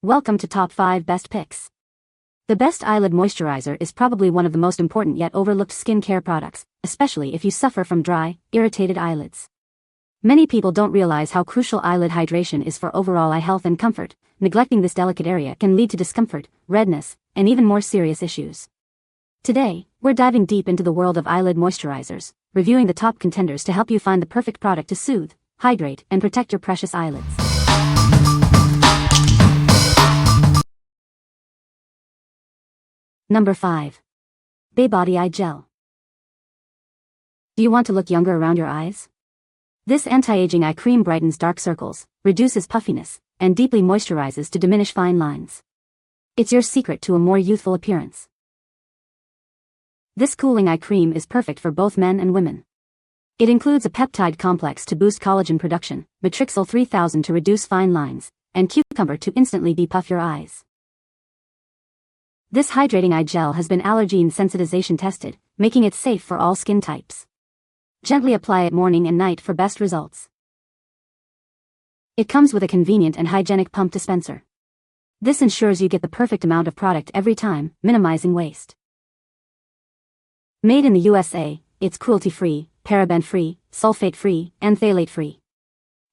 Welcome to Top 5 Best Picks. The best eyelid moisturizer is probably one of the most important yet overlooked skincare products, especially if you suffer from dry, irritated eyelids. Many people don't realize how crucial eyelid hydration is for overall eye health and comfort. Neglecting this delicate area can lead to discomfort, redness, and even more serious issues. Today, we're diving deep into the world of eyelid moisturizers, reviewing the top contenders to help you find the perfect product to soothe, hydrate, and protect your precious eyelids. Number 5. Baebody Eye Gel. Do you want to look younger around your eyes? This anti-aging eye cream brightens dark circles, reduces puffiness, and deeply moisturizes to diminish fine lines. It's your secret to a more youthful appearance. This cooling eye cream is perfect for both men and women. It includes a peptide complex to boost collagen production, Brickell 3000 to reduce fine lines, and cucumber to instantly depuff your eyes. This hydrating eye gel has been allergen sensitization tested, making it safe for all skin types. Gently apply it morning and night for best results. It comes with a convenient and hygienic pump dispenser. This ensures you get the perfect amount of product every time, minimizing waste. Made in the USA, it's cruelty-free, paraben-free, sulfate-free, and phthalate-free.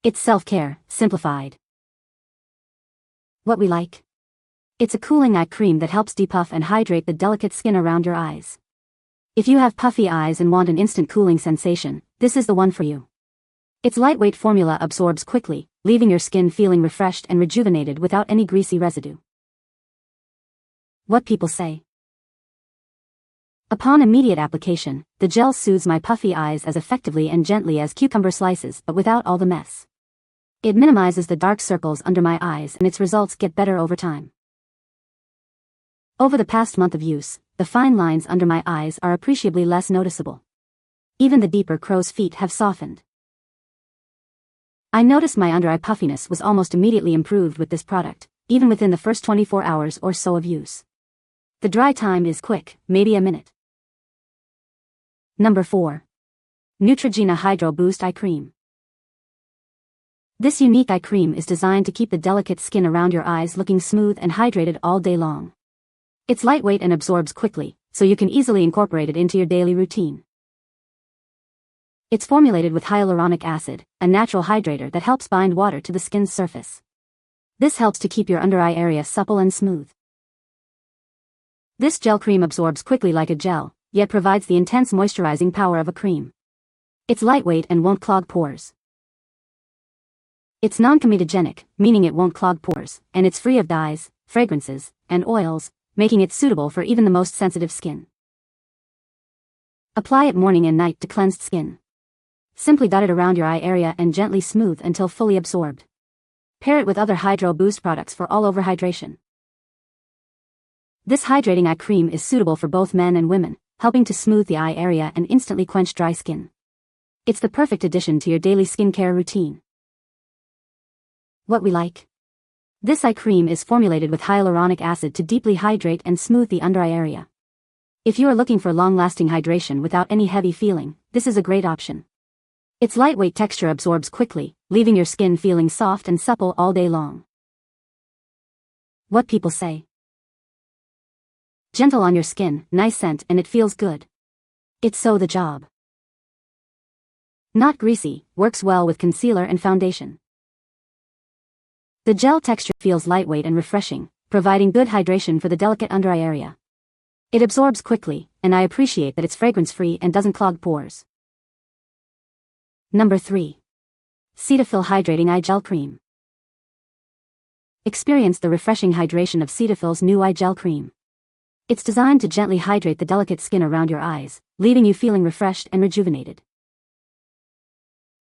It's self-care, simplified. What we like? It's a cooling eye cream that helps depuff and hydrate the delicate skin around your eyes. If you have puffy eyes and want an instant cooling sensation, this is the one for you. Its lightweight formula absorbs quickly, leaving your skin feeling refreshed and rejuvenated without any greasy residue. What people say. Upon immediate application, the gel soothes my puffy eyes as effectively and gently as cucumber slices, but without all the mess. It minimizes the dark circles under my eyes and its results get better over time. Over the past month of use, the fine lines under my eyes are appreciably less noticeable. Even the deeper crow's feet have softened. I noticed my under-eye puffiness was almost immediately improved with this product, even within the first 24 hours or so of use. The dry time is quick, maybe a minute. Number 4. Neutrogena Hydro Boost Eye Cream. This unique eye cream is designed to keep the delicate skin around your eyes looking smooth and hydrated all day long. It's lightweight and absorbs quickly, so you can easily incorporate it into your daily routine. It's formulated with hyaluronic acid, a natural hydrator that helps bind water to the skin's surface. This helps to keep your under-eye area supple and smooth. This gel cream absorbs quickly like a gel, yet provides the intense moisturizing power of a cream. It's lightweight and won't clog pores. It's non-comedogenic, meaning it won't clog pores, and it's free of dyes, fragrances, and oils, making it suitable for even the most sensitive skin. Apply it morning and night to cleansed skin. Simply dot it around your eye area and gently smooth until fully absorbed. Pair it with other Hydro Boost products for all-over hydration. This hydrating eye cream is suitable for both men and women, helping to smooth the eye area and instantly quench dry skin. It's the perfect addition to your daily skincare routine. What we like? This eye cream is formulated with hyaluronic acid to deeply hydrate and smooth the under-eye area. If you are looking for long-lasting hydration without any heavy feeling, this is a great option. Its lightweight texture absorbs quickly, leaving your skin feeling soft and supple all day long. What people say. Gentle on your skin, nice scent, and it feels good. It's so the job. Not greasy, works well with concealer and foundation. The gel texture feels lightweight and refreshing, providing good hydration for the delicate under-eye area. It absorbs quickly, and I appreciate that it's fragrance-free and doesn't clog pores. Number 3. Cetaphil Hydrating Eye Gel Cream. Experience the refreshing hydration of Cetaphil's new eye gel cream. It's designed to gently hydrate the delicate skin around your eyes, leaving you feeling refreshed and rejuvenated.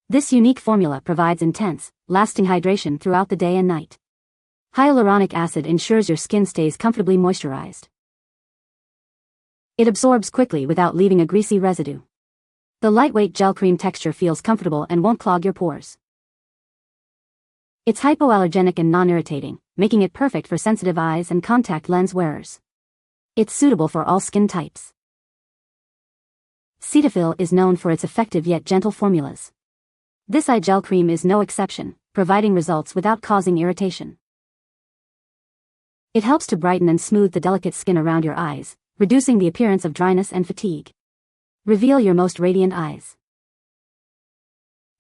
This unique formula provides intense, lasting hydration throughout the day and night. Hyaluronic acid ensures your skin stays comfortably moisturized. It absorbs quickly without leaving a greasy residue. The lightweight gel cream texture feels comfortable and won't clog your pores. It's hypoallergenic and non-irritating, making it perfect for sensitive eyes and contact lens wearers. It's suitable for all skin types. Cetaphil is known for its effective yet gentle formulas. This eye gel cream is no exception, providing results without causing irritation. It helps to brighten and smooth the delicate skin around your eyes, reducing the appearance of dryness and fatigue. Reveal your most radiant eyes.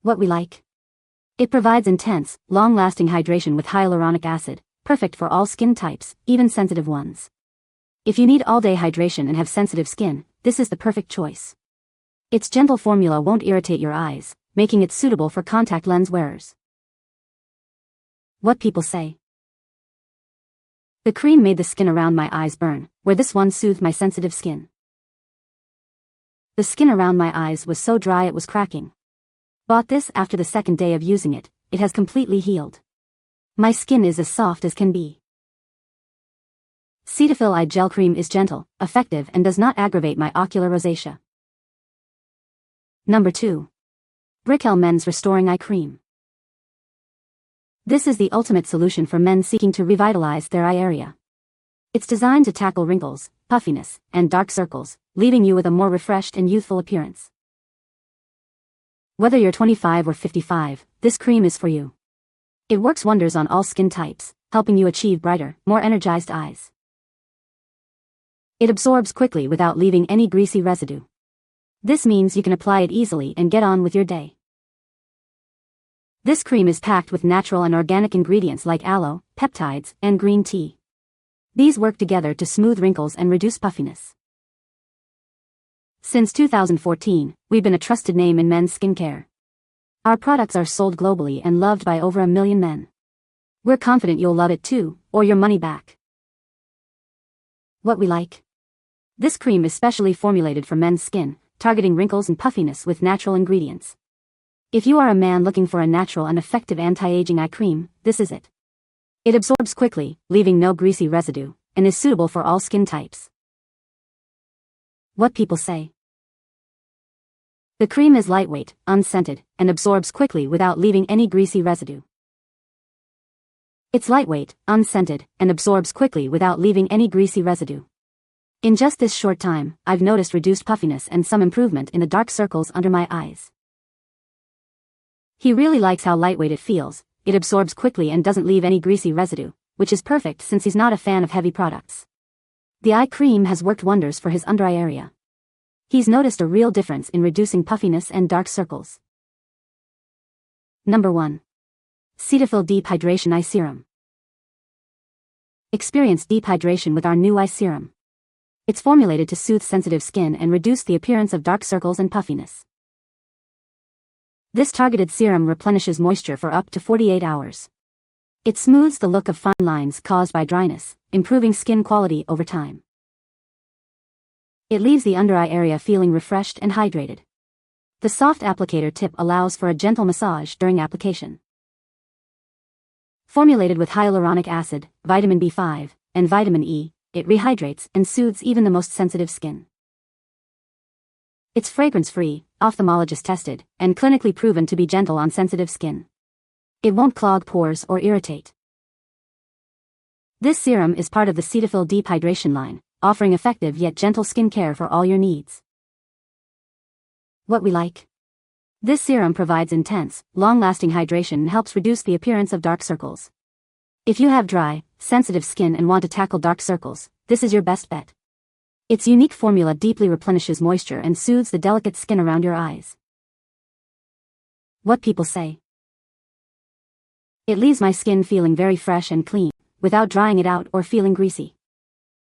What we like. It provides intense, long-lasting hydration with hyaluronic acid, perfect for all skin types, even sensitive ones. If you need all-day hydration and have sensitive skin, this is the perfect choice. Its gentle formula won't irritate your eyes, making it suitable for contact lens wearers. What people say. The cream made the skin around my eyes burn, where this one soothed my sensitive skin. The skin around my eyes was so dry it was cracking. Bought this after the second day of using it, it has completely healed. My skin is as soft as can be. Cetaphil Eye Gel Cream is gentle, effective and does not aggravate my ocular rosacea. Number 2. Brickell Men's Restoring Eye Cream. This is the ultimate solution for men seeking to revitalize their eye area. It's designed to tackle wrinkles, puffiness, and dark circles, leaving you with a more refreshed and youthful appearance. Whether you're 25 or 55, this cream is for you. It works wonders on all skin types, helping you achieve brighter, more energized eyes. It absorbs quickly without leaving any greasy residue. This means you can apply it easily and get on with your day. This cream is packed with natural and organic ingredients like aloe, peptides, and green tea. These work together to smooth wrinkles and reduce puffiness. Since 2014, we've been a trusted name in men's skincare. Our products are sold globally and loved by over 1 million men. We're confident you'll love it too, or your money back. What we like. This cream is specially formulated for men's skin, targeting wrinkles and puffiness with natural ingredients. If you are a man looking for a natural and effective anti-aging eye cream, this is it. It absorbs quickly, leaving no greasy residue, and is suitable for all skin types. What people say. The cream is lightweight, unscented, and absorbs quickly without leaving any greasy residue. It's lightweight, unscented, and absorbs quickly without leaving any greasy residue. In just this short time, I've noticed reduced puffiness and some improvement in the dark circles under my eyes. He really likes how lightweight it feels. It absorbs quickly and doesn't leave any greasy residue, which is perfect since he's not a fan of heavy products. The eye cream has worked wonders for his under eye area. He's noticed a real difference in reducing puffiness and dark circles. Number 1. Cetaphil Deep Hydration Eye Serum. Experience deep hydration with our new eye serum. It's formulated to soothe sensitive skin and reduce the appearance of dark circles and puffiness. This targeted serum replenishes moisture for up to 48 hours. It smooths the look of fine lines caused by dryness, improving skin quality over time. It leaves the under eye area feeling refreshed and hydrated. The soft applicator tip allows for a gentle massage during application. Formulated with hyaluronic acid, vitamin B5, and vitamin E, it rehydrates and soothes even the most sensitive skin. It's fragrance-free, ophthalmologist tested, and clinically proven to be gentle on sensitive skin. It won't clog pores or irritate. This serum is part of the Cetaphil Deep Hydration line, offering effective yet gentle skincare for all your needs. What we like. This serum provides intense, long-lasting hydration and helps reduce the appearance of dark circles. If you have dry, sensitive skin and want to tackle dark circles, this is your best bet. Its unique formula deeply replenishes moisture and soothes the delicate skin around your eyes. What people say. It leaves my skin feeling very fresh and clean, without drying it out or feeling greasy.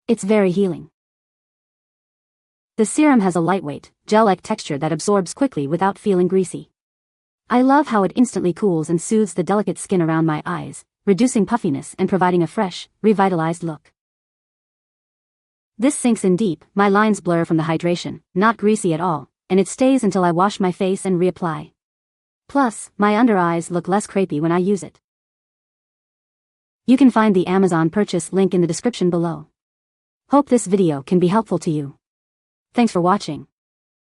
It's very healing. The serum has a lightweight, gel-like texture that absorbs quickly without feeling greasy. I love how it instantly cools and soothes the delicate skin around my eyes, reducing puffiness and providing a fresh, revitalized look. This sinks in deep, my lines blur from the hydration, not greasy at all, and it stays until I wash my face and reapply. Plus, my under eyes look less crepey when I use it. You can find the Amazon purchase link in the description below. Hope this video can be helpful to you. Thanks for watching.